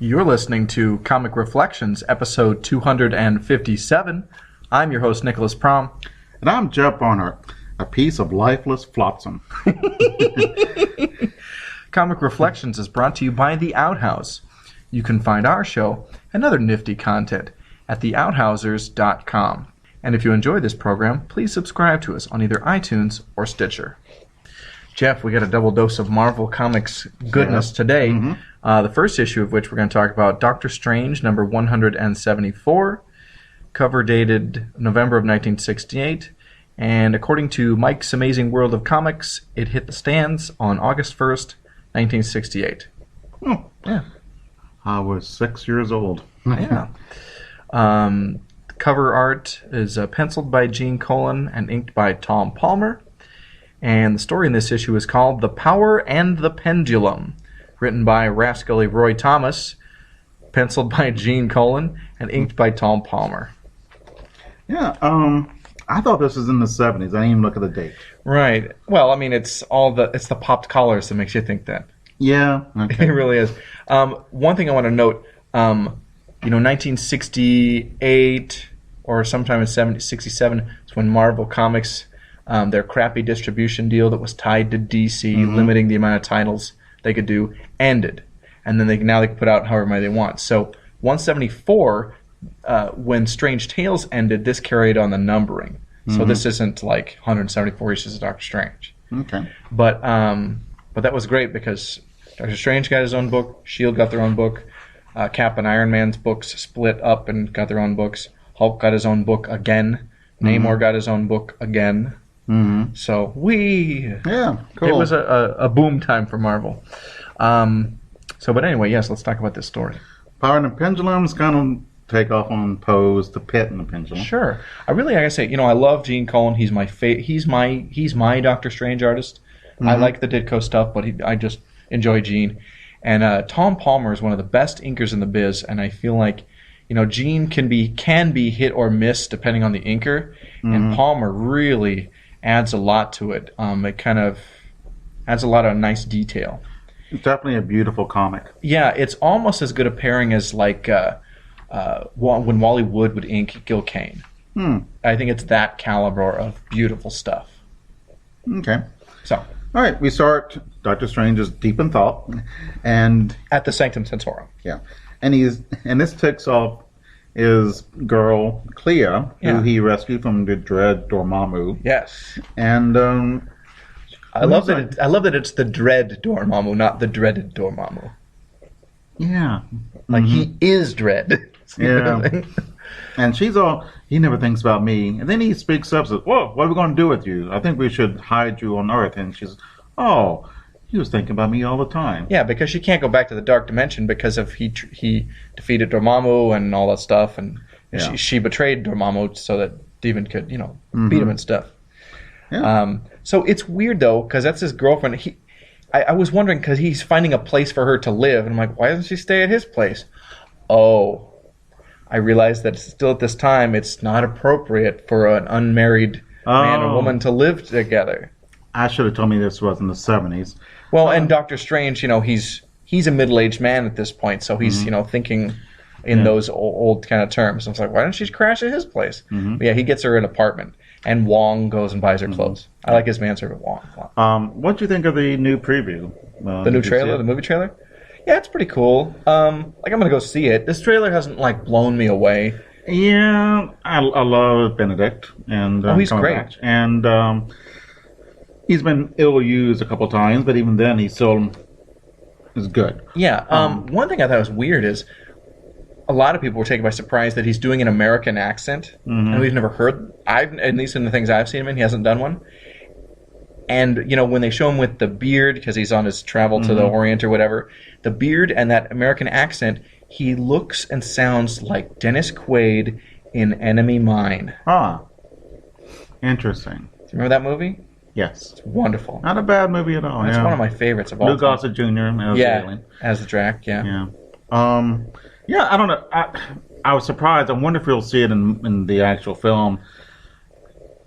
You're listening to Comic Reflections, episode 257. I'm your host, Nicholas Prom. And I'm Jeff Barnhart, a piece of lifeless flotsam. Comic Reflections is brought to you by The Outhouse. You can find our show and other nifty content at theouthousers.com. And if you enjoy this program, please subscribe to us on either iTunes or Stitcher. Jeff, we got a double dose of Marvel Comics goodness today. The first issue of which we're going to talk about Doctor Strange, number 174, cover dated November of 1968. And according to Mike's Amazing World of Comics, it hit the stands on August 1st, 1968. Oh, yeah. I was 6 years old. Yeah. Cover art is penciled by Gene Colan and inked by Tom Palmer. And the story in this issue is called The Power and the Pendulum, written by rascally Roy Thomas, penciled by Gene Colan, and inked by Tom Palmer. Yeah, I thought this was in the 70s. I didn't even look at the date. Right. Well, I mean, it's the popped collars that makes you think that. Yeah. Okay. It really is. One thing I want to note, 1968 or sometime in 67 is when Marvel Comics, their crappy distribution deal that was tied to DC, limiting the amount of titles they could do, ended. And then they can put out however many they want. So 174, when Strange Tales ended, this carried on the numbering. So this isn't like 174 issues of Doctor Strange. Okay. But that was great because Doctor Strange got his own book, S.H.I.E.L.D. got their own book, Cap and Iron Man's books split up and got their own books, Hulk got his own book again, Namor got his own book again. So yeah, cool. It was a boom time for Marvel. But anyway, yes, let's talk about this story. Power and the Pendulum is kind of take off on Poe's The Pit and the Pendulum. Sure. I gotta say, I love Gene Colan. He's my he's my Doctor Strange artist. I like the Ditko stuff, but I just enjoy Gene. And Tom Palmer is one of the best inkers in the biz, and I feel like Gene can be hit or miss depending on the inker, and Palmer really adds a lot to it. It kind of adds a lot of nice detail. It's definitely a beautiful comic. Yeah, it's almost as good a pairing as like when Wally Wood would ink Gil Kane. I think it's that caliber of beautiful stuff. Okay. So, all right, we start. Doctor Strange is deep in thought, and at the Sanctum Sanctorum. Yeah, and this takes off his girl Clea, who he rescued from the dread Dormammu. Yes, and I love that it's the dread Dormammu, not the dreaded Dormammu. Yeah, like he is dread. Yeah, and she's all, he never thinks about me, and then he speaks up, says, "Whoa, what are we going to do with you? I think we should hide you on Earth." And she's, "Oh, he was thinking about me all the time." Yeah, because she can't go back to the Dark Dimension because of he defeated Dormammu and all that stuff, and she betrayed Dormammu so that Steven could beat him and stuff. Yeah. So it's weird though because that's his girlfriend. I was wondering because he's finding a place for her to live, and I'm like, why doesn't she stay at his place? Oh, I realized that still at this time it's not appropriate for an unmarried man and woman to live together. I should have told me this was in the 70s. Well, and Doctor Strange, he's a middle-aged man at this point, so he's thinking in those old kind of terms. I was like, why don't she crash at his place? But yeah, he gets her an apartment, and Wong goes and buys her clothes. I like his manservant Wong a lot. What do you think of the new preview? The new trailer, the movie trailer? Yeah, it's pretty cool. I'm gonna go see it. This trailer hasn't blown me away. Yeah, I love Benedict, and he's great. Back. And he's been ill-used a couple times, but even then, he still is good. Yeah. One thing I thought was weird is a lot of people were taken by surprise that he's doing an American accent, and we've never heard. At least in the things I've seen him in, he hasn't done one. And when they show him with the beard, because he's on his travel to the Orient or whatever, the beard and that American accent, he looks and sounds like Dennis Quaid in Enemy Mine. Interesting. Do you remember that movie? Yes. It's wonderful. Not a bad movie at all. It's one of my favorites of all time. Lou Gossett Jr. as the alien. As the Drac, Yeah, I don't know. I was surprised. I wonder if we'll see it in the actual film.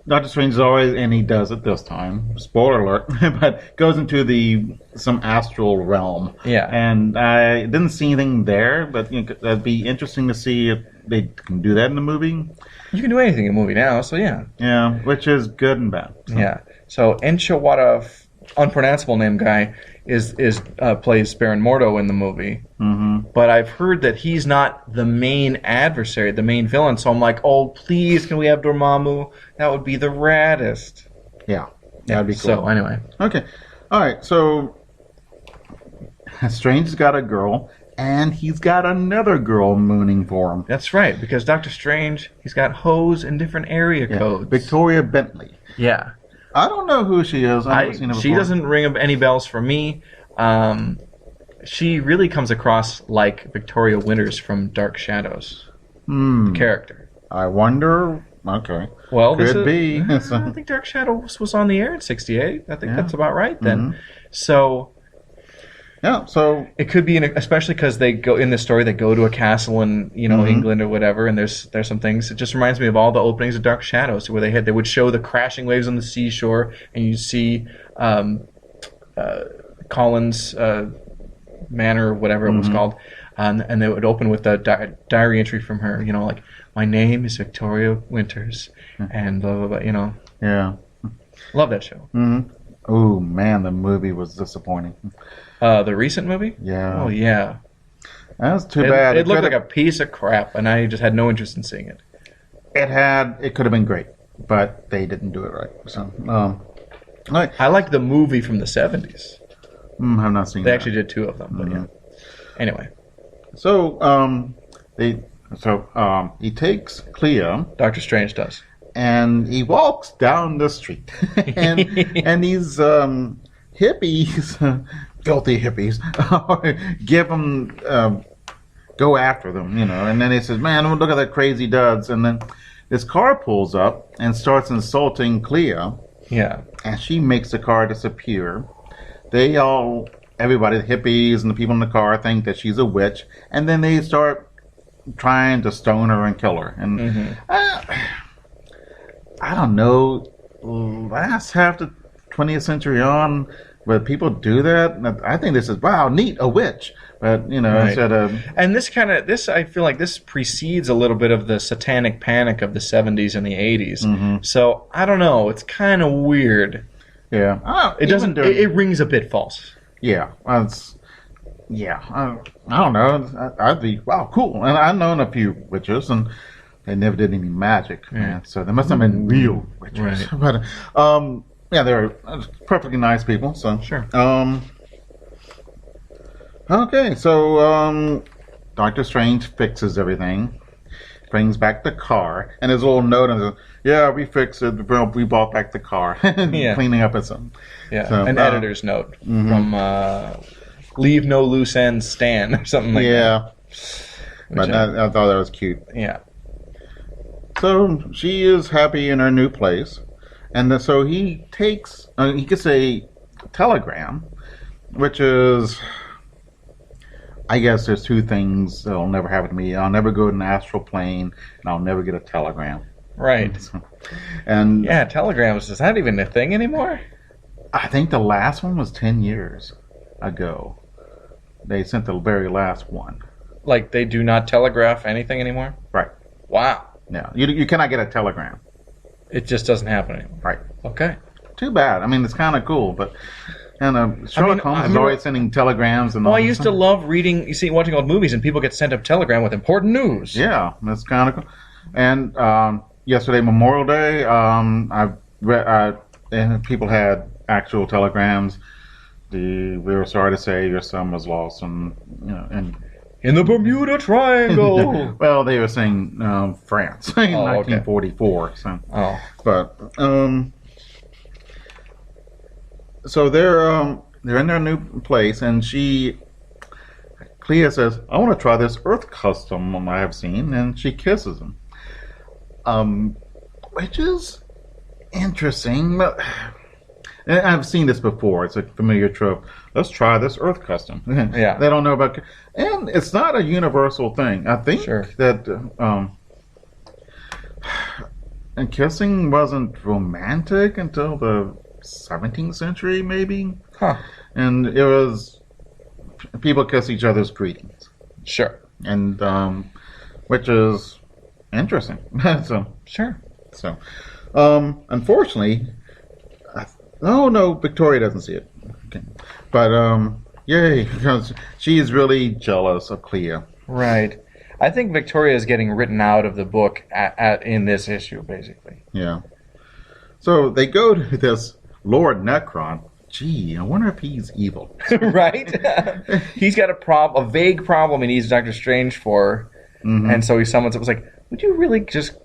Doctor Strange is always, and he does it this time. Spoiler alert! But goes into some astral realm. Yeah. And I didn't see anything there, but that'd be interesting to see if they can do that in the movie. You can do anything in a movie now, so yeah. Yeah, which is good and bad. So. Yeah. So Enchilada, unpronounceable name guy, plays Baron Mordo in the movie. Mm-hmm. But I've heard that he's not the main adversary, the main villain. So I'm like, oh, please, can we have Dormammu? That would be the raddest. Yeah, that'd be cool. So anyway. Okay. All right, so Strange has got a girl, and he's got another girl mooning for him. That's right, because Doctor Strange, he's got hoes in different area codes. Victoria Bentley. Yeah. I don't know who she is. I've never seen her before. She doesn't ring any bells for me. She really comes across like Victoria Winters from Dark Shadows. The character. I wonder. Okay. Well, could be. I think Dark Shadows was on the air in '68. I think that's about right then. So. Yeah, so it could be, especially because they go in this story. They go to a castle in England or whatever, and there's some things. It just reminds me of all the openings of Dark Shadows, where they would show the crashing waves on the seashore, and you see Collins Manor or whatever it was called, and they would open with a diary entry from her. Like, my name is Victoria Winters, and blah blah blah. Yeah, love that show. Oh man, the movie was disappointing. The recent movie? Yeah. Oh, yeah. That's too bad. It looked like a piece of crap, and I just had no interest in seeing it. It could have been great, but they didn't do it right. So, I like the movie from the 70s. I've not seen They that. actually did two of them, but yeah. Anyway. So, he takes Clea. Doctor Strange does. And he walks down the street. and these hippies... filthy hippies go after them, and then he says, man, look at that crazy duds. And then this car pulls up and starts insulting Clea. Yeah. And she makes the car disappear. Everybody, the hippies and the people in the car, think that she's a witch, and then they start trying to stone her and kill her. And I don't know, last half the 20th century on, but people do that. I think this is, wow, neat, a witch. But, right. Instead of... And I feel like this precedes a little bit of the satanic panic of the 70s and the 80s. So, I don't know. It's kind of weird. Yeah. It rings a bit false. Yeah. I don't know. I'd be, wow, cool. And I've known a few witches, and they never did any magic. Man. So they must have been real witches. Right. But, yeah, they're perfectly nice people. So sure. Okay, so Doctor Strange fixes everything, brings back the car, and his little note and yeah, we fixed it. We bought back the car, cleaning up its own. Yeah, so, an editor's note from Leave No Loose Ends Stan or something like that. Yeah, but I thought that was cute. Yeah. So she is happy in her new place. And so he takes, he gets a telegram, which is, I guess there's two things that'll never happen to me. I'll never go to an astral plane, and I'll never get a telegram. Right. And yeah, telegrams, is that even a thing anymore? I think the last one was 10 years ago. They sent the very last one. Like, they do not telegraph anything anymore? Right. Wow. No, you cannot get a telegram. It just doesn't happen anymore. Right. Okay. Too bad. I mean, it's kind of cool, but Sherlock Holmes is always sending telegrams and all. I used to love watching old movies, and people get sent a telegram with important news. Yeah, that's kind of cool. And yesterday, Memorial Day, and people had actual telegrams. We were sorry to say your son was lost, and in the Bermuda Triangle. Well, they were saying France in 1944. Okay. So, but so they're in their new place, and Clea says, "I want to try this Earth custom I have seen," and she kisses him, which is interesting. And I've seen this before. It's a familiar trope. Let's try this Earth custom. Yeah. They don't know about... And it's not a universal thing. I think that... and kissing wasn't romantic until the 17th century, maybe. Huh. And it was people kiss each other's greetings, Sure. and which is interesting. so, Sure. so, unfortunately, no, Victoria doesn't see it. Okay. But yay, because she is really jealous of Clea. Right. I think Victoria is getting written out of the book in this issue, basically. Yeah. So they go to this Lord Necron. Gee, I wonder if he's evil. Right? He's got a vague problem he needs Doctor Strange for, and so he summons it. Was like, would you really just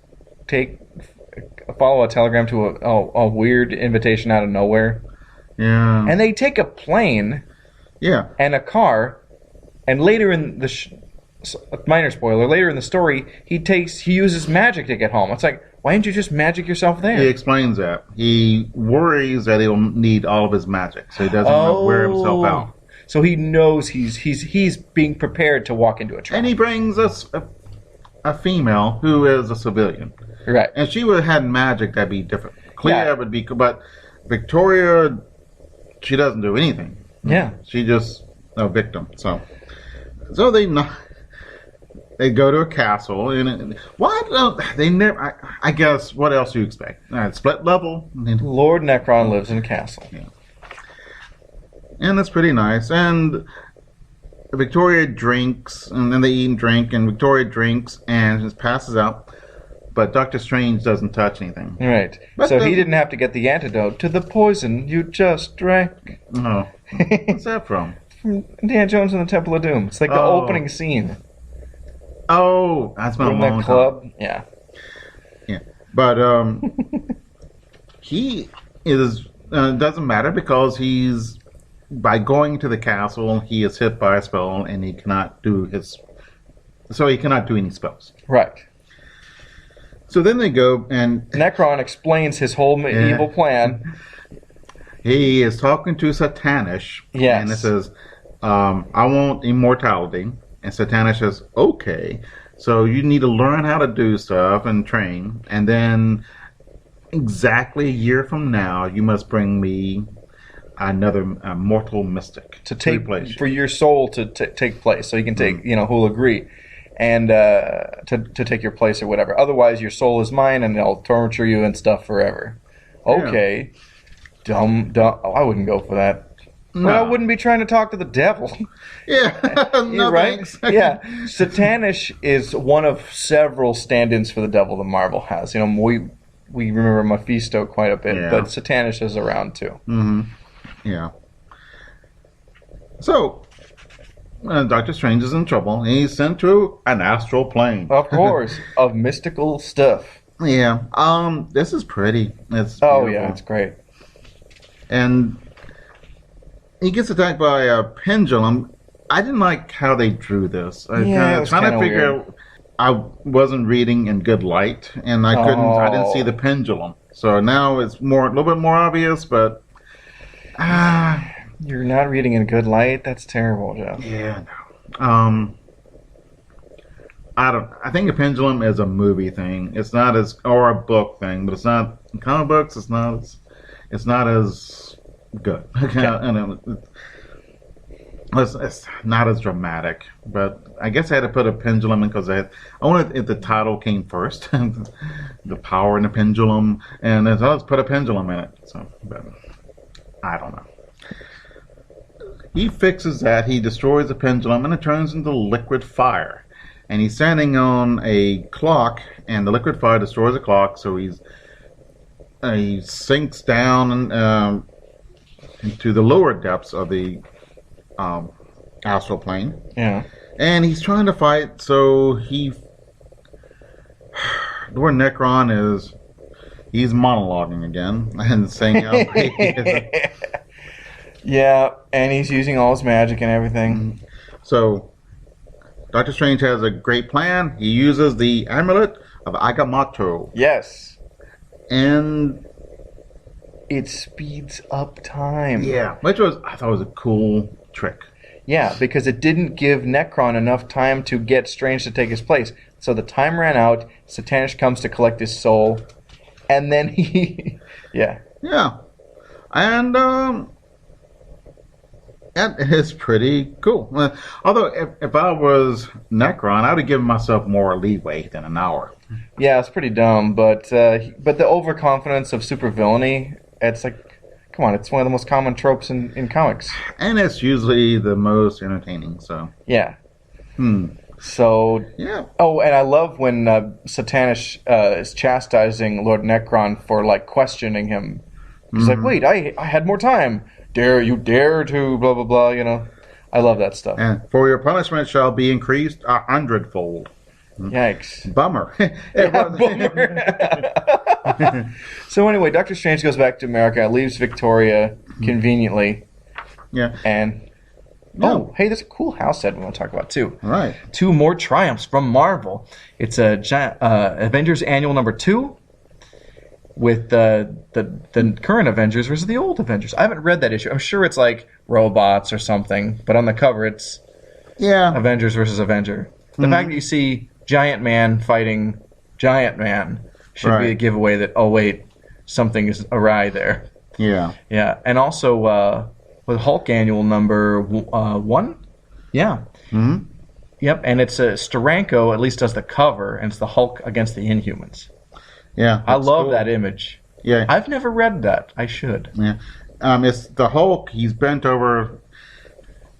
follow a telegram to a weird invitation out of nowhere? Yeah. And they take a plane Yeah. and a car, and later in the minor spoiler, later in the story, he uses magic to get home. It's like, why didn't you just magic yourself there? He explains that. He worries that he'll need all of his magic, so he doesn't wear himself out. So he knows he's being prepared to walk into a trap. And he brings us a female who is a civilian. Right. And she would have had magic that'd be different. Clea Yeah. would be, but Victoria, she doesn't do anything. Yeah. She just a victim. So they go to a castle, and what? They never. I guess what else do you expect? Split level, Lord Necron lives in a castle. and that's pretty nice. And Victoria drinks, and then they eat and drink, and Victoria drinks and just passes out. But Doctor Strange doesn't touch anything. Right. But So he didn't have to get the antidote to the poison you just drank. No, what's that from? From Indiana Jones and the Temple of Doom. It's like the Oh. opening scene. Oh, that's been a From long that time. club. Yeah. Yeah, but he is doesn't matter because he's by going to the castle he is hit by a spell and he cannot do any spells. Right. So then they go and Necron explains his whole evil plan. he is talking to Satanish. Yes. And it says, "I want immortality." And Satanish says, "Okay, so you need to learn how to do stuff and train, and then exactly a year from now, you must bring me another mortal mystic To take replace you." for your soul to take place, so you can take who'll agree, and to take your place or whatever. Otherwise, your soul is mine, and I'll torture you and stuff forever. Okay, dumb. I wouldn't go for that. No. But I wouldn't be trying to talk to the devil. Yeah, no You're right. thanks. Yeah, Satanish is one of several stand-ins for the devil that Marvel has. We remember Mephisto quite a bit, Yeah. but Satanish is around too. Yeah. So, Doctor Strange is in trouble. He's sent to an astral plane. Of course, of mystical stuff. Yeah. This is pretty. It's Oh beautiful. yeah, it's great. And he gets attacked by a pendulum. I didn't like how they drew this. I Yeah, it was trying to kinda figure weird. out. I wasn't reading in good light, and I couldn't. I didn't see the pendulum. So now it's a little bit more obvious, but You're not reading in good light. That's terrible, Jeff. yeah, no. I think a pendulum is a movie thing. It's not or a book thing, but it's not in comic books. It's not as good. It's not as dramatic, but I guess I had to put a pendulum in because I wanted if the title came first, the power in the pendulum, and so let's put a pendulum in it. So, but I don't know. He fixes that. He destroys the pendulum, and it turns into liquid fire. And he's standing on a clock, and the liquid fire destroys the clock. So he sinks down into the lower depths of the astral plane. Yeah. And he's trying to fight, so Lord Necron he's monologuing again and saying how great he is. Yeah, and he's using all his magic and everything. So Doctor Strange has a great plan. He uses the amulet of Agamotto, Yes. and It speeds up time. which I thought was a cool trick. Yeah, because it didn't give Necron enough time to get Strange to take his place. So the time ran out, Satanish comes to collect his soul, And then he, yeah. Yeah. And that is pretty cool. Although, if I was Necron, I would have given myself more leeway than an hour. Yeah, it's pretty dumb, but the overconfidence of supervillainy, it's like, come on, it's one of the most common tropes in comics. And it's usually the most entertaining, so. Yeah. Hmm. So, yeah. Oh, and I love when Satanish is chastising Lord Necron for, like, questioning him. He's like, wait, I had more time. You dare to blah, blah, blah, you know. I love that stuff. And for your punishment shall be increased 100-fold. Yikes. Bummer. Bummer. So anyway, Doctor Strange goes back to America, leaves Victoria conveniently. Yeah. And, oh, hey, there's a cool house set we want to talk about, too. Right. 2 more triumphs from Marvel. It's Avengers Annual number 2. With the current Avengers versus the old Avengers. I haven't read that issue. I'm sure it's like robots or something, but on the cover it's Avengers versus Avenger. The fact that you see Giant Man fighting Giant Man should be a giveaway that, oh wait, something is awry there. Yeah. Yeah, and also with Hulk Annual number 1? Yeah. Mm-hmm. Yep, and it's Steranko at least does the cover, and it's the Hulk against the Inhumans. Yeah, I love that image. Yeah, I've never read that. I should. Yeah, it's the Hulk. He's bent over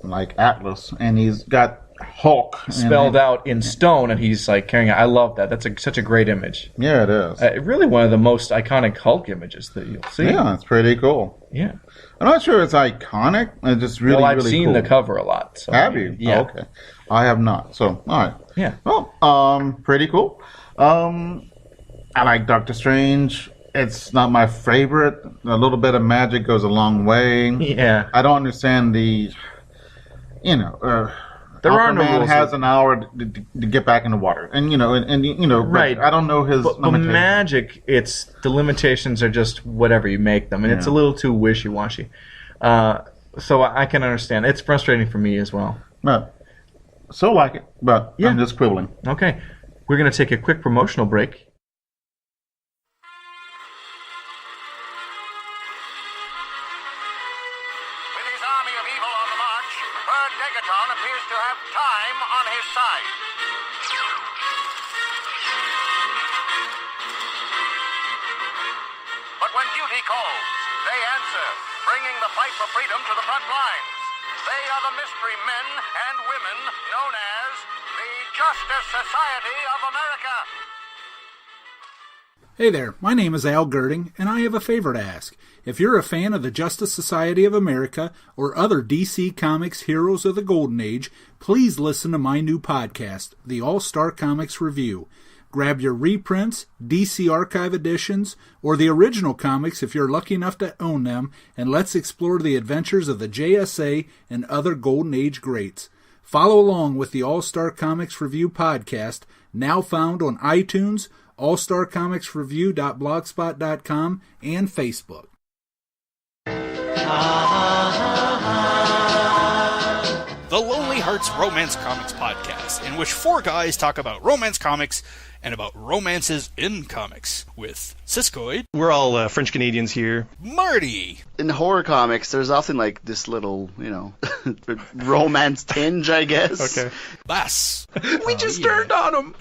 like Atlas, and he's got Hulk spelled out in stone, and he's like carrying it. I love that. That's such a great image. Yeah, it is. Really, one of the most iconic Hulk images that you'll see. Yeah, it's pretty cool. Yeah, I'm not sure it's iconic. It's just really. Well, I've really seen cool. the cover a lot. So have you? Yeah. Oh, okay. I have not. So all right. Yeah. Well, pretty cool. I like Doctor Strange. It's not my favorite. A little bit of magic goes a long way. Yeah. I don't understand the, there are no man rules. has an hour to get back in the water, and right. I don't know his. But magic, the limitations are just whatever you make them, and it's a little too wishy-washy. So I can understand. It's frustrating for me as well. But so like it, but I'm just quibbling. Okay, we're gonna take a quick promotional break. But when duty calls, they answer, bringing the fight for freedom to the front lines. They are the mystery men and women known as the Justice Society of America. Hey there, my name is Al Girding, and I have a favor to ask. If you're a fan of the Justice Society of America or other DC Comics heroes of the Golden Age, please listen to my new podcast, The All-Star Comics Review. Grab your reprints, DC Archive editions, or the original comics if you're lucky enough to own them, and let's explore the adventures of the JSA and other Golden Age greats. Follow along with the All-Star Comics Review podcast, now found on iTunes, allstarcomicsreview.blogspot.com, and Facebook. The Lonely Hearts Romance Comics Podcast, in which 4 guys talk about romance comics and about romances in comics, with Siskoid. We're all French Canadians here. Marty. In horror comics, there's often like this little, romance tinge, I guess. Okay. Bass. We just turned on him.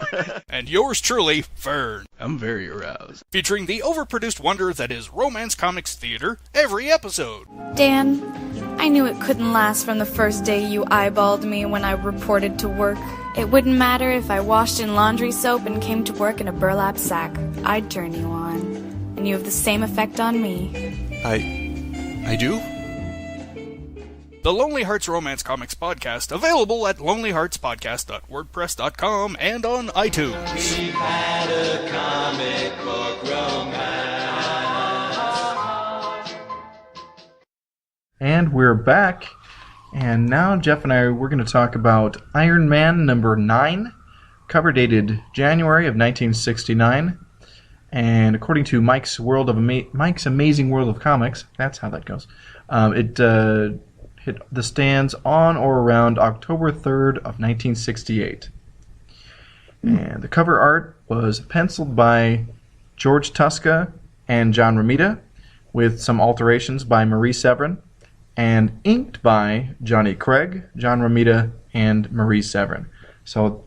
And yours truly, Fern. I'm very aroused. Featuring the overproduced wonder that is romance comics theater every episode. Dan, I knew it couldn't last from the first day you eyeballed me when I reported to work. It wouldn't matter if I washed in laundry soap and came to work in a burlap sack. I'd turn you on. And you have the same effect on me. I do? The Lonely Hearts Romance Comics Podcast, available at lonelyheartspodcast.wordpress.com and on iTunes. We've had a comic book romance. And we're back. And now Jeff and I, we're going to talk about Iron Man number 9, cover dated January of 1969. And according to Mike's Amazing World of Comics, that's how that goes, it hit the stands on or around October 3rd of 1968. And the cover art was penciled by George Tuska and John Romita, with some alterations by Marie Severin, and inked by Johnny Craig, John Romita, and Marie Severin. So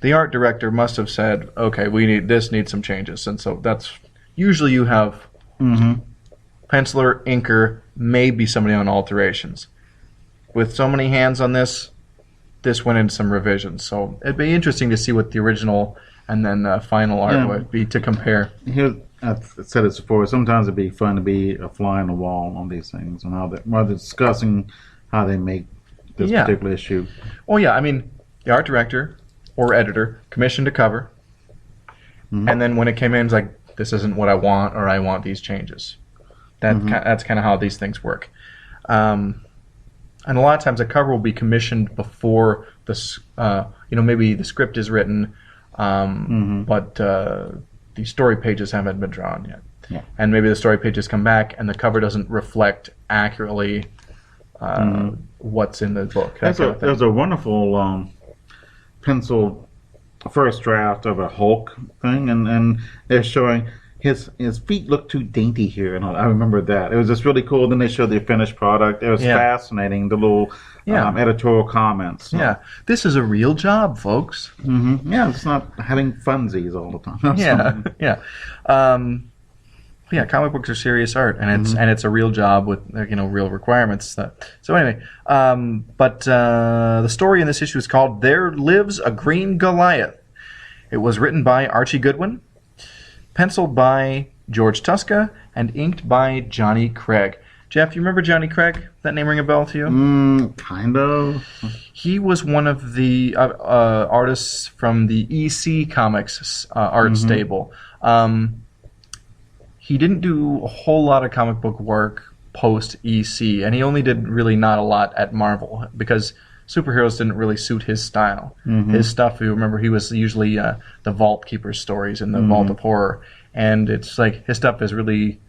the art director must have said, okay, this needs some changes. And so that's usually you have penciler, inker, maybe somebody on alterations. With so many hands on this went into some revisions. So it'd be interesting to see what the original and then final art would be to compare. I've said it before. Sometimes it'd be fun to be a fly on the wall on these things, and while they're discussing how they make this particular issue. Well, yeah, I mean, the art director or editor commissioned a cover, and then when it came in, it's like, this isn't what I want, or I want these changes. That's kind of how these things work. And a lot of times a cover will be commissioned before maybe the script is written, but the story pages haven't been drawn yet. Yeah. And maybe the story pages come back and the cover doesn't reflect accurately what's in the book. There's a wonderful pencil first draft of a Hulk thing, and they're showing his feet look too dainty here, and I remember that. It was just really cool. Then they showed the finished product. It was fascinating, the little editorial comments. So. Yeah, this is a real job, folks. Yeah, it's not having funsies all the time. Yeah, comic books are serious art, and it's a real job with real requirements. So anyway, but the story in this issue is called "There Lives a Green Goliath." It was written by Archie Goodwin, penciled by George Tuska, and inked by Johnny Craig. Jeff, you remember Johnny Craig? That name ring a bell to you? Kind of. He was one of the artists from the EC Comics art stable. He didn't do a whole lot of comic book work post-EC, and he only did really not a lot at Marvel, because superheroes didn't really suit his style. His stuff, you remember, he was usually the Vault Keeper stories in the Vault of Horror, and it's like his stuff is really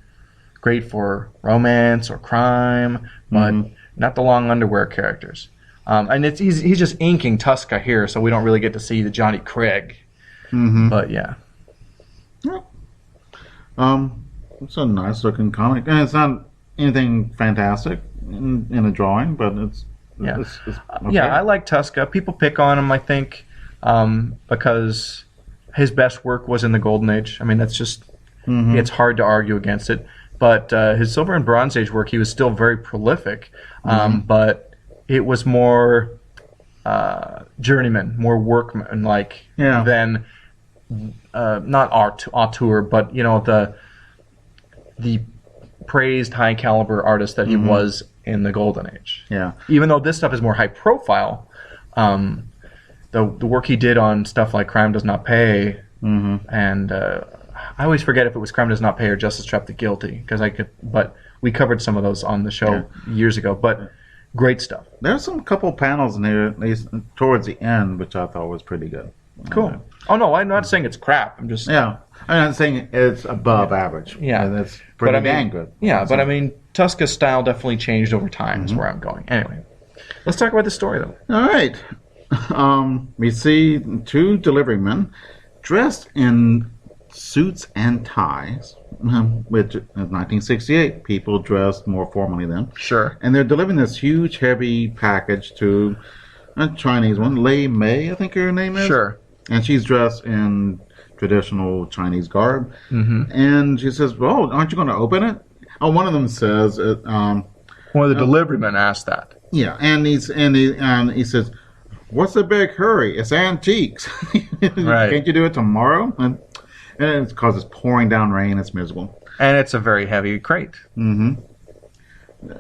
great for romance or crime, but not the long underwear characters. And he's just inking Tuska here, so we don't really get to see the Johnny Craig. But yeah. It's a nice looking comic, and it's not anything fantastic in a drawing, but it's okay. Yeah, I like Tuska. People pick on him, I think, because his best work was in the Golden Age. I mean, that's just it's hard to argue against it. But his Silver and Bronze Age work, he was still very prolific, but it was more journeyman, more workman-like than not auteur, but the praised high caliber artist that he was in the Golden Age. Yeah. Even though this stuff is more high profile, the work he did on stuff like Crime Does Not Pay, and I always forget if it was Crime Does Not Pay or Justice Trap the Guilty, but we covered some of those on the show years ago. But great stuff. There's some couple panels in here, at least towards the end, which I thought was pretty good. Cool. Oh no, I'm not saying it's crap. I'm just I'm not saying it's above average. Yeah, that's pretty dang good. Yeah, but I mean, Tuska's style definitely changed over time. Is where I'm going. Anyway, let's talk about the story though. All right. We see two delivery men dressed in suits and ties, which in 1968 people dressed more formally then. Sure. And they're delivering this huge, heavy package to a Chinese one, Lei Mei, I think her name is. Sure. And she's dressed in traditional Chinese garb. And she says, "Well, aren't you going to open it?" Oh, one of them says, one of the delivery men asked that. Yeah, and he says, "What's the big hurry? It's antiques. Right. Can't you do it tomorrow?" And it's because it's pouring down rain. It's miserable. And it's a very heavy crate.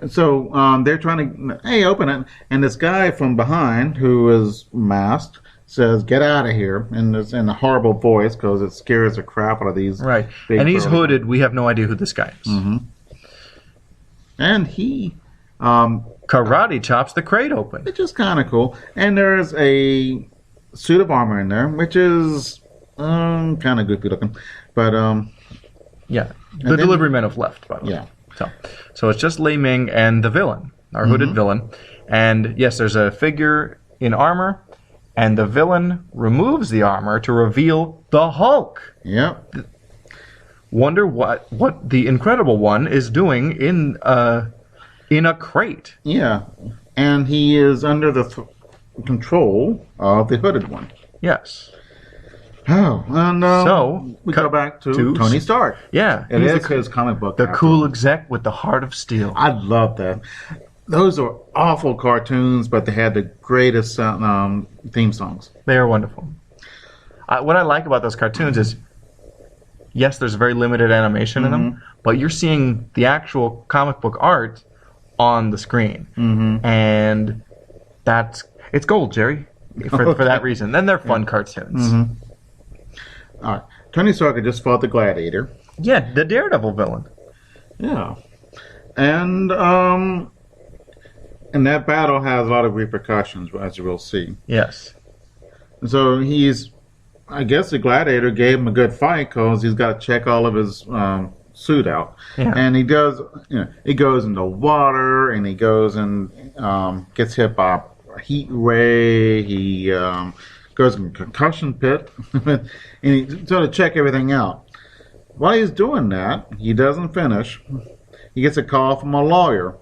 So they're trying to, hey, open it. And this guy from behind, who is masked, says, "Get out of here." And it's in a horrible voice because it scares the crap out of these. Right. Big and he's burly hooded. We have no idea who this guy is. And he karate chops the crate open. Which is kind of cool. And there's a suit of armor in there, which is kind of goofy looking. But yeah, the delivery men have left, by the way. Yeah. So it's just Lei Ming and the villain, our hooded villain. And yes, there's a figure in armor, and the villain removes the armor to reveal the Hulk. Yep. wonder what the Incredible One is doing in a crate. Yeah, and he is under the control of the Hooded One. Yes. Oh, and so we go back to Tony Stark. Yeah, it is his comic book. The cool exec with the heart of steel. I love that. Those are awful cartoons, but they had the greatest theme songs. They are wonderful. What I like about those cartoons is, yes, there's very limited animation in them, but you're seeing the actual comic book art on the screen, and it's gold, Jerry, for that reason. Then they're fun cartoons. All right, Tony Stark had just fought the Gladiator. Yeah, the Daredevil villain. Yeah, and that battle has a lot of repercussions, as you will see. Yes. So I guess the Gladiator gave him a good fight because he's got to check all of his suit out. Yeah. And he does, he goes into water and he goes and gets hit by a heat ray. He goes in a concussion pit and he sort of check everything out. While he's doing that, he doesn't finish. He gets a call from a lawyer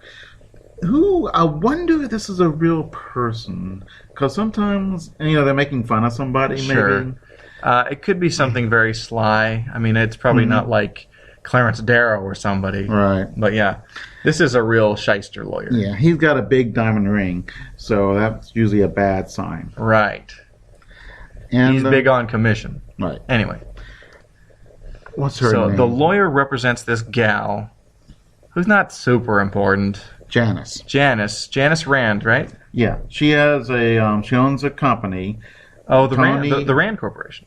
who, I wonder if this is a real person. Because sometimes, they're making fun of somebody, Sure. maybe. It could be something very sly. I mean, it's probably not like Clarence Darrow or somebody. Right. But yeah, this is a real shyster lawyer. Yeah, he's got a big diamond ring, so that's usually a bad sign. Right. And he's big on commission. Right. Anyway. What's her name? So the lawyer represents this gal who's not super important. Janice Rand, right? Yeah, she has she owns a company. Oh, the Rand Corporation.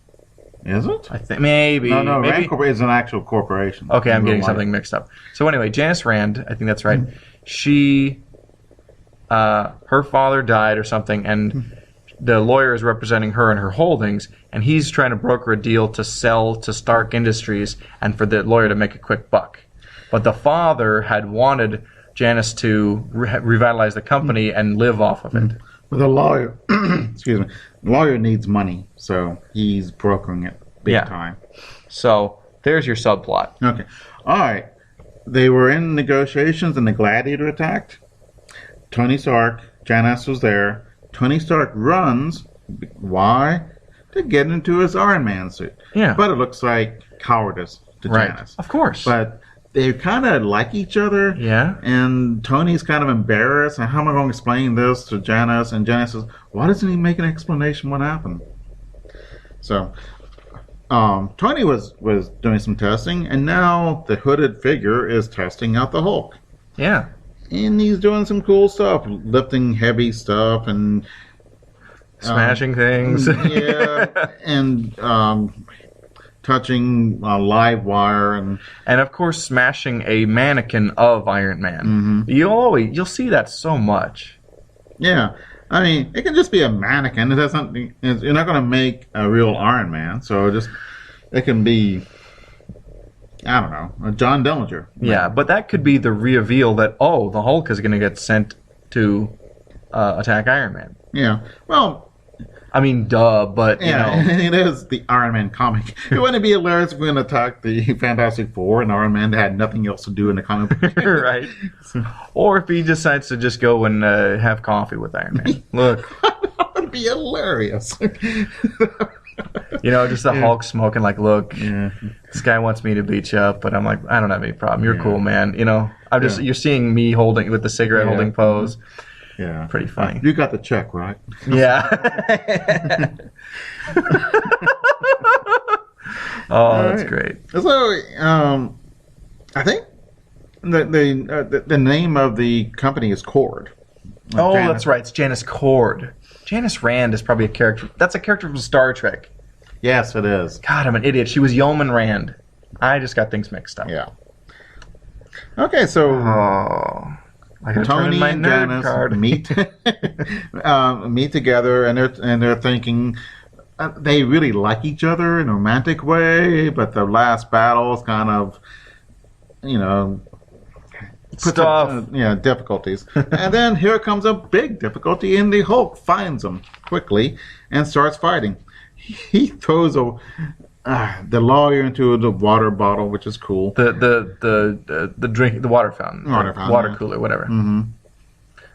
Is it? I think maybe. No, maybe. Rand Corporation is an actual corporation. Okay, I'm getting something mixed up. So anyway, Janice Rand, I think that's right. She, her father died or something, and the lawyer is representing her and her holdings, and he's trying to broker a deal to sell to Stark Industries and for the lawyer to make a quick buck. But the father had wanted Janice to revitalize the company and live off of it. But the lawyer, excuse me, the lawyer needs money, so he's brokering it big time. So there's your subplot. Okay. All right. They were in negotiations and the Gladiator attacked. Tony Stark, Janice was there. Tony Stark runs. Why? To get into his Iron Man suit. Yeah. But it looks like cowardice to Janice. Of course. But they kind of like each other. Yeah. And Tony's kind of embarrassed. And how am I going to explain this to Janice? And Janice says, why doesn't he make an explanation what happened? So, Tony was doing some testing. And now the hooded figure is testing out the Hulk. Yeah. And he's doing some cool stuff. Lifting heavy stuff and... smashing things. Yeah. And... touching live wire and of course smashing a mannequin of Iron Man. You'll see that so much. Yeah, I mean it can just be a mannequin. It doesn't. You're not going to make a real Iron Man, so it can be. I don't know, a John Dillinger. Yeah, but that could be the reveal that the Hulk is going to get sent to attack Iron Man. Yeah, well. I mean, duh, but, it is the Iron Man comic. It wouldn't be hilarious if we went to attack the Fantastic Four and Iron Man had nothing else to do in the comic book. Right. Or if he decides to just go and have coffee with Iron Man. Look. That would be hilarious. Just the Hulk smoking like, look, this guy wants me to beat you up, but I'm like, I don't have any problem. You're cool, man. You're seeing me holding with the cigarette holding pose. Yeah. Pretty funny. You got the check, right? Yeah. That's great. So, I think the name of the company is Cord. That's right. It's Janice Cord. Janice Rand is probably a character. That's a character from Star Trek. Yes, it is. God, I'm an idiot. She was Yeoman Rand. I just got things mixed up. Yeah. Okay, so... Tony and Janice meet together, and they're thinking they really like each other in a romantic way, but the last battle is kind of, difficulties. And then here comes a big difficulty, and the Hulk finds them quickly and starts fighting. He throws the lawyer into the water bottle, which is cool. The drink, the water fountain, water yeah. cooler, whatever. Mm-hmm.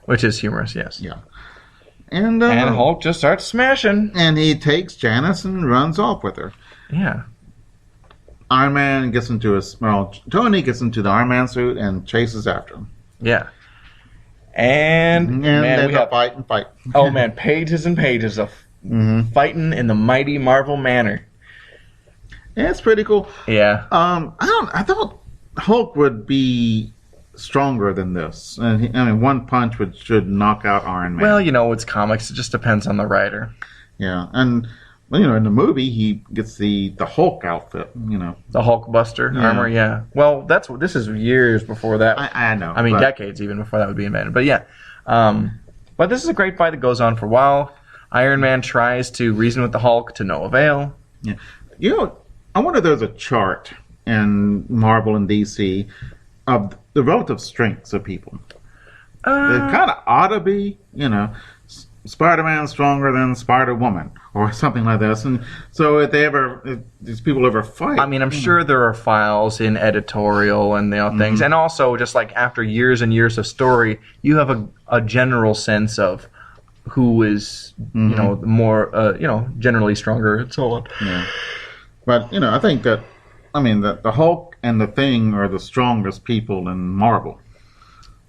Which is humorous, yes. Yeah. And Hulk just starts smashing. And he takes Janice and runs off with her. Yeah. Iron Man gets into Tony gets into the Iron Man suit and chases after him. Yeah. And man, we have fight and fight. Oh man, pages and pages of fighting in the mighty Marvel manner. Yeah, it's pretty cool. Yeah. I thought Hulk would be stronger than this. One punch should knock out Iron Man. Well, it's comics. It just depends on the writer. Yeah, and in the movie he gets the Hulk outfit. The Hulk Buster armor. Yeah. Well, this is years before that. I know. I mean, decades even before that would be invented. But yeah. But this is a great fight that goes on for a while. Iron Man tries to reason with the Hulk to no avail. Yeah. I wonder if there's a chart in Marvel and DC of the relative strengths of people. It kind of ought to be, Spider-Man stronger than Spider-Woman or something like this. And so if these people ever fight. I mean, I'm sure there are files in editorial and things. And also, just like after years and years of story, you have a general sense of who is, more, generally stronger and so on. Yeah. But, I think that, the Hulk and the Thing are the strongest people in Marvel.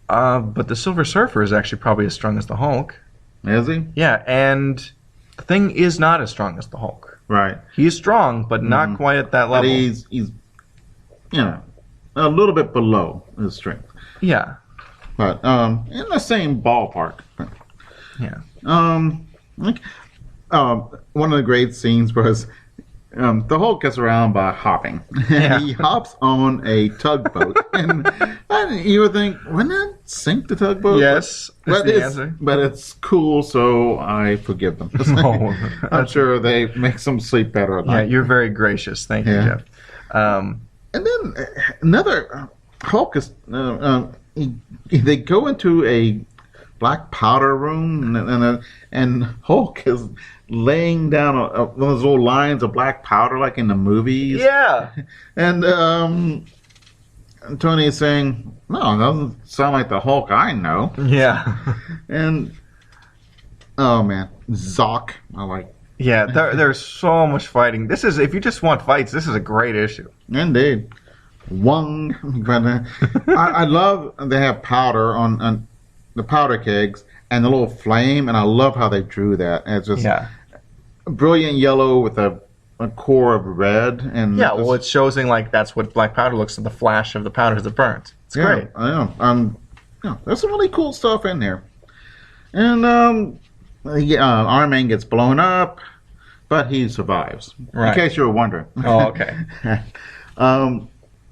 But the Silver Surfer is actually probably as strong as the Hulk. Is he? Yeah, and the Thing is not as strong as the Hulk. Right. He's strong, but not quite at that level. But he's a little bit below his strength. Yeah. But in the same ballpark. Yeah. One of the great scenes was the Hulk gets around by hopping. And he hops on a tugboat. and you would think, wouldn't that sink the tugboat? Yes, but the answer. But it's cool, so I forgive them. I'm sure they makes them sleep better at night. Yeah, you're very gracious. Thank you, Jeff. And then another Hulk is... they go into a black powder room, and Hulk is laying down one of those little lines of black powder like in the movies. Yeah. And Tony is saying, no, it doesn't sound like the Hulk I know. Yeah. And, oh man, Zok. I like. Yeah, there's so much fighting. This is, if you just want fights, this is a great issue. Indeed. Wong. But I love they have powder on the powder kegs and the little flame, and I love how they drew that. And it's just brilliant yellow with a core of red. And well, it's showing like that's what black powder looks like, the flash of the powder as it burns. It's great. I know. There's some really cool stuff in there. And Iron Man gets blown up, but he survives. Right. In case you were wondering. Oh, okay.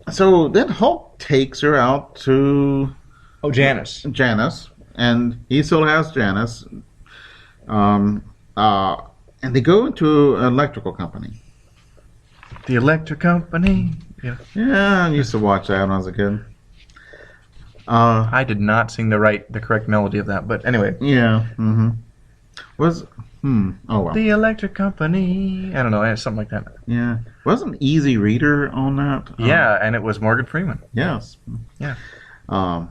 So then Hulk takes her out to... Oh, Janice. And he still has Janice. And they go into an electrical company. The electric company? Yeah, I used to watch that when I was a kid. I did not sing the correct melody of that, but anyway. Yeah. Mm-hmm. Oh, well. The electric company. I don't know, something like that. Yeah. Wasn't Easy Reader on that? Yeah, and it was Morgan Freeman. Yes. Yeah. I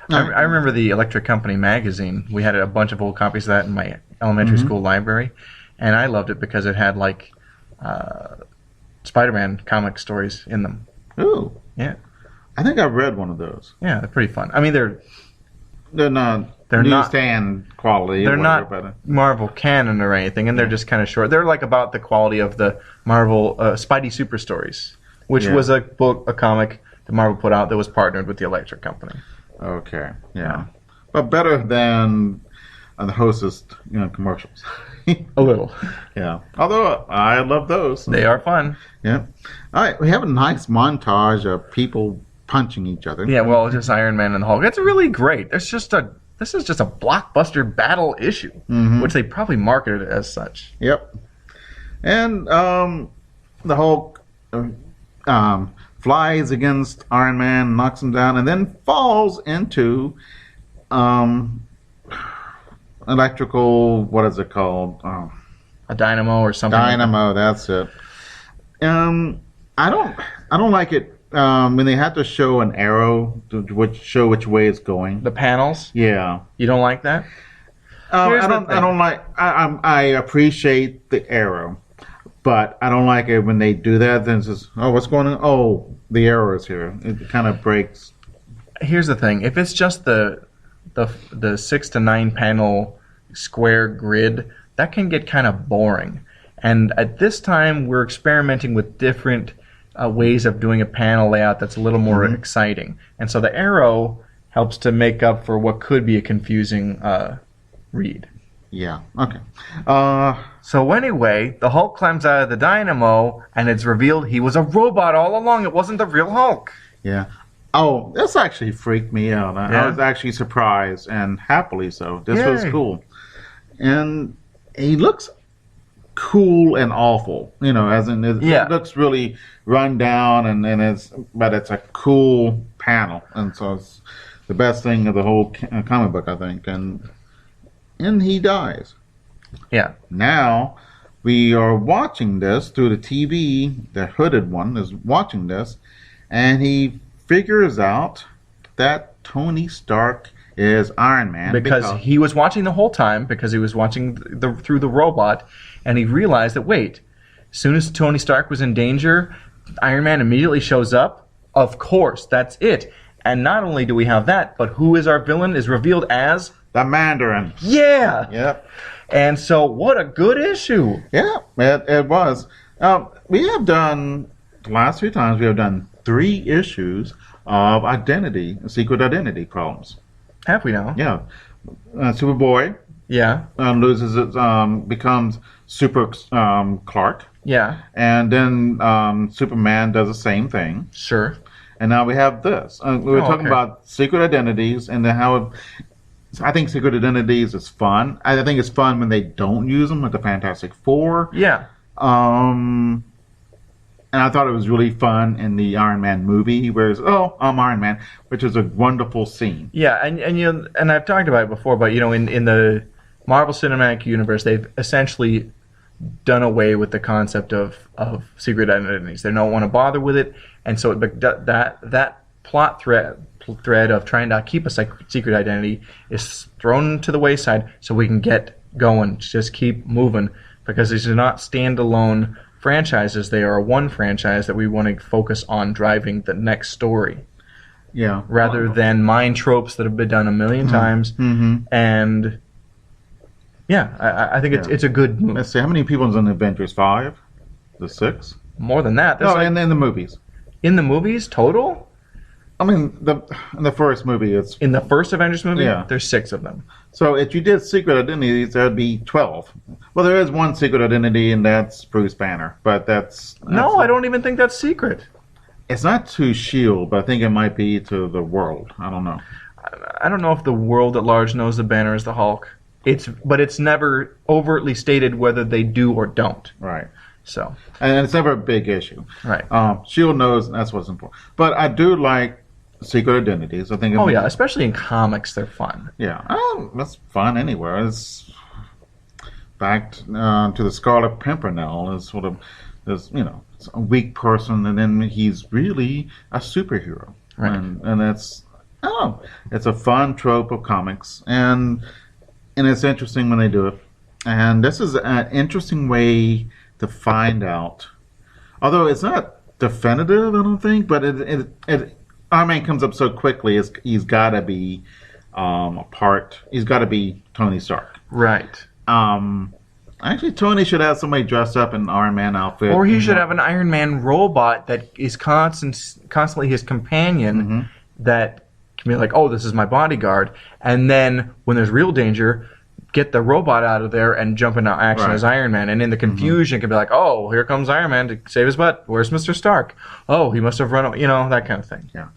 remember the Electric Company magazine. We had a bunch of old copies of that in my elementary school library, and I loved it because it had like Spider-Man comic stories in them. Ooh. Yeah. I think I've read one of those. Yeah, they're pretty fun. I mean, they're not newsstand quality. They're not Marvel canon or anything, and they're just kind of short. They're like about the quality of the Marvel Spidey Super Stories, which was a comic that Marvel put out that was partnered with the Electric Company. Okay, yeah. But better than the Hostess commercials. A little. Yeah. Although I love those. They are fun. Yeah. All right, we have a nice montage of people punching each other. Yeah, well, just Iron Man and the Hulk. It's really great. This is just a blockbuster battle issue, which they probably marketed as such. Yep. And the Hulk flies against Iron Man, knocks him down, and then falls into electrical, what is it called? A dynamo or something. Dynamo, that's it. I don't like it when they have to show an arrow to show which way it's going. The panels? Yeah. You don't like that? I don't like. I appreciate the arrow, but I don't like it when they do that. Then it's just, oh, what's going on? Oh, the arrow is here. It kind of breaks. Here's the thing: if it's just the 6 to 9 panel square grid, that can get kind of boring. And at this time, we're experimenting with different ways of doing a panel layout that's a little more exciting. And so the arrow helps to make up for what could be a confusing read. Yeah. Okay. So anyway, the Hulk climbs out of the dynamo, and it's revealed he was a robot all along. It wasn't the real Hulk. Yeah. Oh, this actually freaked me out. Yeah? I was actually surprised, and happily so. This was Yay. cool. And he looks cool and awful. You know, as in it looks really run down, but it's a cool panel, and so it's the best thing of the whole comic book, I think. And he dies. Yeah. Now we are watching this through the TV. The hooded one is watching this, and he figures out that Tony Stark is Iron Man Because he was watching the whole time, because he was watching through the robot, and he realized that, wait, as soon as Tony Stark was in danger, Iron Man immediately shows up. Of course, that's it. And not only do we have that, but who is our villain is revealed as... the Mandarin. Yeah! Yep. And so, what a good issue. Yeah, it was. We have done, the last few times, we have done 3 issues of secret identity problems. Have we now? Yeah. Superboy Yeah. loses its, becomes Super Clark. Yeah. And then Superman does the same thing. Sure. And now we have this. We were talking about secret identities and then how I think secret identities is fun. I think it's fun when they don't use them, like the Fantastic Four. Yeah. And I thought it was really fun in the Iron Man movie where it's, oh, I'm Iron Man, which is a wonderful scene. Yeah, and I've talked about it before, but in the Marvel Cinematic Universe, they've essentially done away with the concept of secret identities. They don't want to bother with it, and so that plot thread of trying to keep a secret identity is thrown to the wayside so we can get going, just keep moving, because these are not standalone franchises. They are one franchise that we want to focus on driving the next story. Yeah. Rather than mind tropes that have been done a million times. Mm-hmm. And yeah, I think it's a good move. Let's see, how many people is in Avengers? 5? The 6? More than that. No, and in the movies. In the movies, total? I mean, in the first movie, it's... In the first Avengers movie, Yeah. there's 6 of them. So if you did secret identities, there'd be 12. Well, there is one secret identity, and that's Bruce Banner. But that's No, I don't even think that's secret. It's not to S.H.I.E.L.D., but I think it might be to the world. I don't know. I don't know if the world at large knows the Banner is the Hulk. But it's never overtly stated whether they do or don't. Right. So. And it's never a big issue. Right. S.H.I.E.L.D. knows that's what's important. But I do like secret identities. I think. Oh yeah, especially in comics, they're fun. Yeah, that's fun anywhere. It's back to the Scarlet Pimpernel is sort of this, it's a weak person, and then he's really a superhero. Right. And it's it's a fun trope of comics, and it's interesting when they do it. And this is an interesting way to find out, although it's not definitive, I don't think, but it Iron Man comes up so quickly. He's got to be he's got to be Tony Stark. Right. Actually, Tony should have somebody dressed up in an Iron Man outfit. Or he should have an Iron Man robot that is constantly his companion that can be like, oh, this is my bodyguard. And then when there's real danger, get the robot out of there and jump into action as Iron Man. And in the confusion, it can be like, oh, here comes Iron Man to save his butt. Where's Mr. Stark? Oh, he must have run away. That kind of thing. Yeah.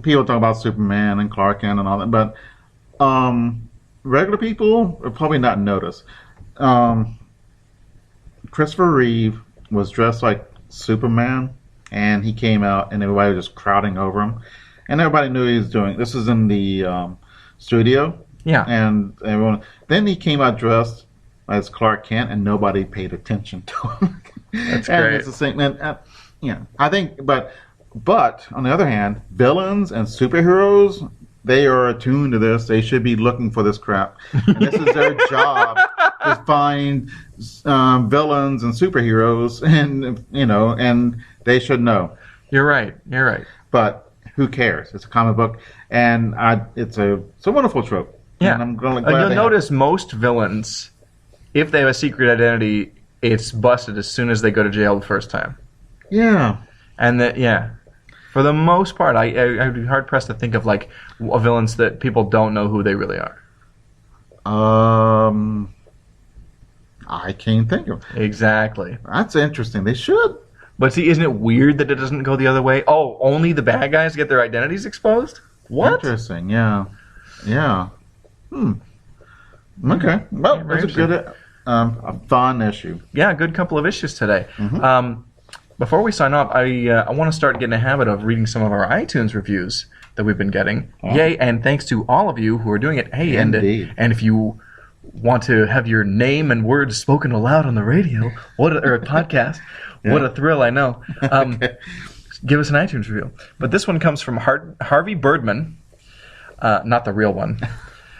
People talk about Superman and Clark Kent and all that, but regular people will probably not notice. Christopher Reeve was dressed like Superman, and he came out, and everybody was just crowding over him. And everybody knew he was doing. This is in the studio. Yeah. And everyone. Then he came out dressed as Clark Kent, and nobody paid attention to him. That's And great. it's the same. And, I think, but on the other hand, villains and superheroes, they are attuned to this. They should be looking for this crap. And this is their job to find villains and superheroes, and they should know. You're right. But who cares? It's a comic book, and it's a wonderful trope. Yeah. And I'm glad You'll they notice most villains, if they have a secret identity, it's busted as soon as they go to jail the first time. Yeah. And for the most part, I'd be hard pressed to think of like villains that people don't know who they really are. I can't think of it. Exactly. That's interesting. They should. But see, isn't it weird that it doesn't go the other way? Oh, only the bad guys get their identities exposed? What? Interesting. Yeah. Okay. Well, Yeah, very it's a good, a fun issue. Yeah, good couple of issues today. Before we sign off, I want to start getting a habit of reading some of our iTunes reviews that we've been getting. Yay, and thanks to all of you who are doing it. Hey, and if you want to have your name and words spoken aloud on the radio or a podcast, what a thrill, I know. Give us an iTunes review. But this one comes from Harvey Birdman, not the real one.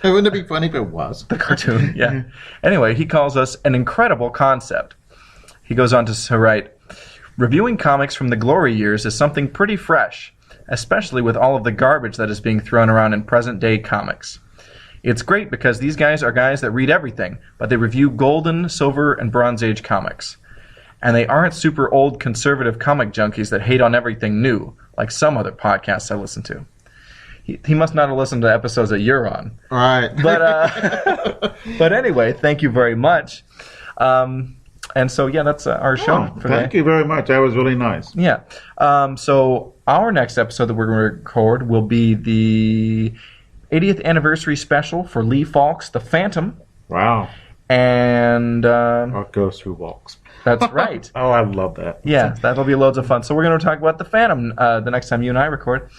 Wouldn't it be funny if it was? The cartoon, yeah. Anyway, he calls us an incredible concept. He goes on to write, reviewing comics from the glory years is something pretty fresh, especially with all of the garbage that is being thrown around in present-day comics. It's great because these guys are guys that read everything, but they review Golden, Silver, and Bronze Age comics. And they aren't super old conservative comic junkies that hate on everything new, like some other podcasts I listen to. He must not have listened to episodes that you're on. Right. But anyway, thank you very much. And so, that's our show for today. Thank you very much. That was really nice. Yeah. So our next episode that we're going to record will be the 80th anniversary special for Lee Falk's The Phantom. Wow. And Our Ghost Who Walks. That's right. Oh, I love that. Yeah, that'll be loads of fun. So we're going to talk about The Phantom the next time you and I record.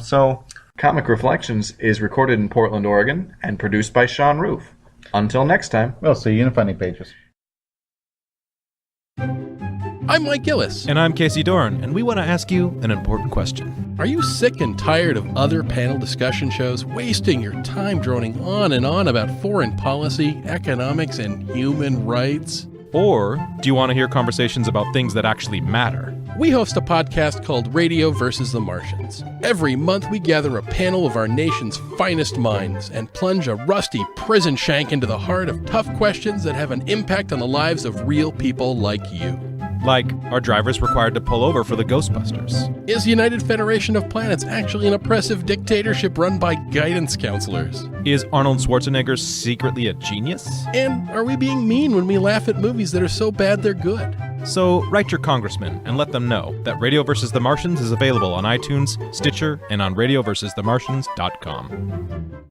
So Comic Reflections is recorded in Portland, Oregon, and produced by Sean Roof. Until next time. We'll see you in the funny pages. I'm Mike Gillis. And I'm Casey Dorn, and we want to ask you an important question. Are you sick and tired of other panel discussion shows wasting your time droning on and on about foreign policy, economics, and human rights? Or do you want to hear conversations about things that actually matter? We host a podcast called Radio versus the Martians. Every month we gather a panel of our nation's finest minds and plunge a rusty prison shank into the heart of tough questions that have an impact on the lives of real people like you. Like, are drivers required to pull over for the Ghostbusters? Is United Federation of Planets actually an oppressive dictatorship run by guidance counselors? Is Arnold Schwarzenegger secretly a genius? And are we being mean when we laugh at movies that are so bad they're good? So write your congressman and let them know that Radio vs. the Martians is available on iTunes, Stitcher, and on radioversusthemartians.com.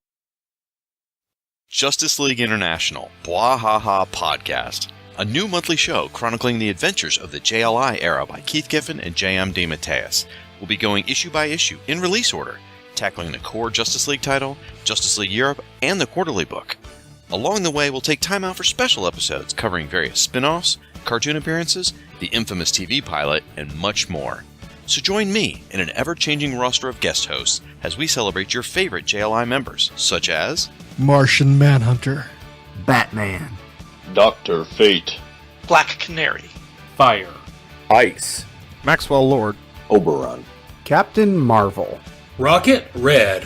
Justice League International, Bwahaha Podcast. A new monthly show chronicling the adventures of the JLI era by Keith Giffen and J.M. DeMatteis. We'll be going issue by issue in release order, tackling the core Justice League title, Justice League Europe, and the quarterly book. Along the way, we'll take time out for special episodes covering various spin-offs, cartoon appearances, the infamous TV pilot, and much more. So join me in an ever-changing roster of guest hosts as we celebrate your favorite JLI members, such as Martian Manhunter, Batman, Dr. Fate, Black Canary, Fire, Ice, Maxwell Lord, Oberon, Captain Marvel, Rocket Red,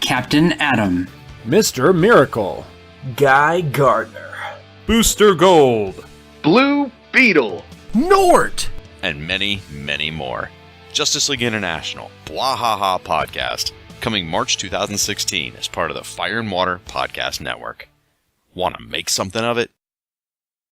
Captain Atom, Mr. Miracle, Guy Gardner, Booster Gold, Blue Beetle, Nort, and many, many more. Justice League International, Bwahaha Podcast, coming March 2016 as part of the Fire and Water Podcast Network. Want to make something of it?